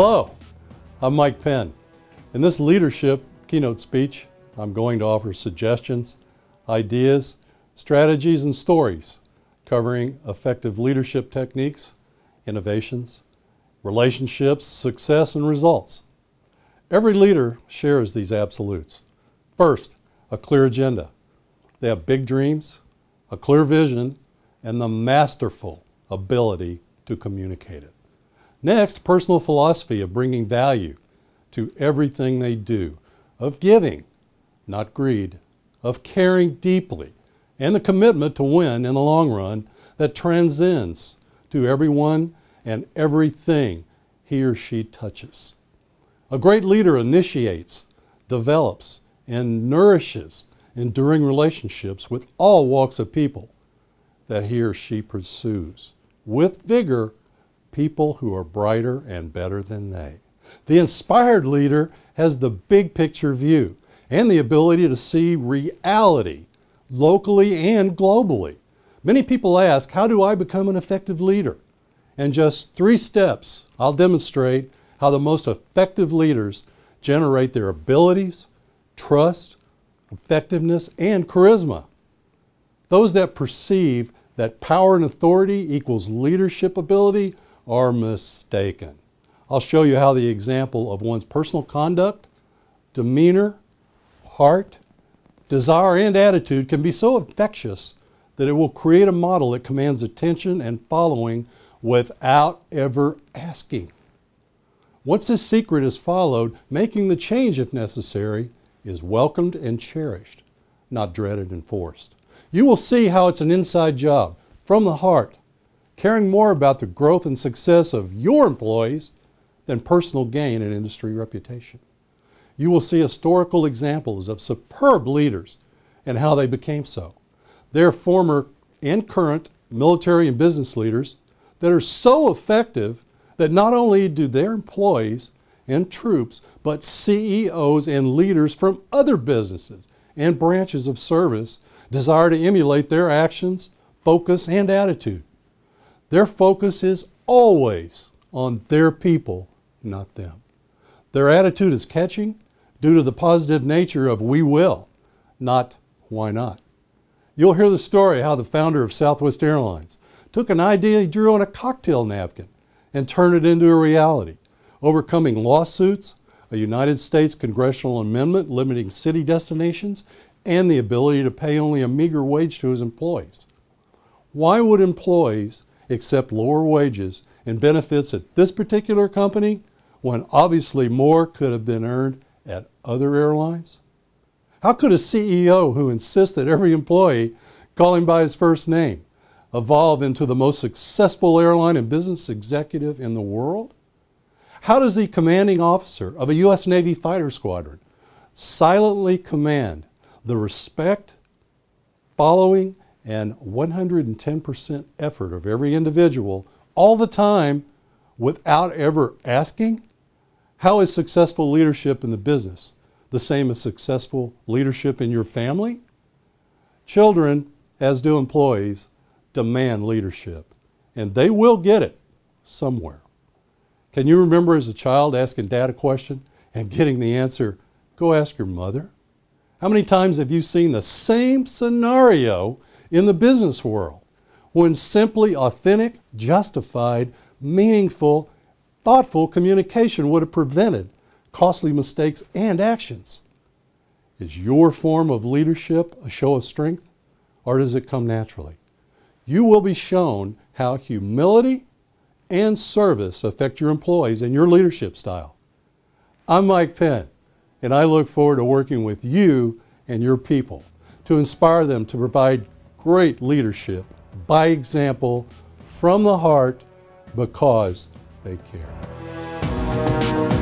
Hello, I'm Mike Penn. In this leadership keynote speech, I'm going to offer suggestions, ideas, strategies, and stories covering effective leadership techniques, innovations, relationships, success, and results. Every leader shares these absolutes. First, a clear agenda. They have big dreams, a clear vision, and the masterful ability to communicate it. Next, personal philosophy of bringing value to everything they do, of giving, not greed, of caring deeply, and the commitment to win in the long run that transcends to everyone and everything he or she touches. A great leader initiates, develops, and nourishes enduring relationships with all walks of people that he or she pursues, with vigor, people who are brighter and better than they. The inspired leader has the big picture view and the ability to see reality locally and globally. Many people ask, how do I become an effective leader? In just 3 steps, I'll demonstrate how the most effective leaders generate their abilities, trust, effectiveness, and charisma. Those that perceive that power and authority equals leadership ability are mistaken. I'll show you how the example of one's personal conduct, demeanor, heart, desire, and attitude can be so infectious that it will create a model that commands attention and following without ever asking. Once this secret is followed, making the change, if necessary, is welcomed and cherished, not dreaded and forced. You will see how it's an inside job, from the heart, caring more about the growth and success of your employees than personal gain and industry reputation. You will see historical examples of superb leaders and how they became so. They're former and current military and business leaders that are so effective that not only do their employees and troops, but CEOs and leaders from other businesses and branches of service desire to emulate their actions, focus, and attitude. Their focus is always on their people, not them. Their attitude is catching due to the positive nature of we will, not why not. You'll hear the story how the founder of Southwest Airlines took an idea he drew on a cocktail napkin and turned it into a reality, overcoming lawsuits, a United States congressional amendment limiting city destinations, and the ability to pay only a meager wage to his employees. Why would employees accept lower wages and benefits at this particular company when obviously more could have been earned at other airlines? How could a CEO who insists that every employee call him by his first name evolve into the most successful airline and business executive in the world? How does the commanding officer of a U.S. Navy fighter squadron silently command the respect, following, and 110% effort of every individual all the time without ever asking? How is successful leadership in the business the same as successful leadership in your family? Children, as do employees, demand leadership, and they will get it somewhere. Can you remember as a child asking Dad a question and getting the answer, "Go ask your mother"? How many times have you seen the same scenario in the business world when simply authentic, justified, meaningful, thoughtful communication would have prevented costly mistakes and actions? Is your form of leadership a show of strength, or does it come naturally? You will be shown how humility and service affect your employees and your leadership style. I'm Mike Penn, and I look forward to working with you and your people to inspire them to provide great leadership by example from the heart because they care.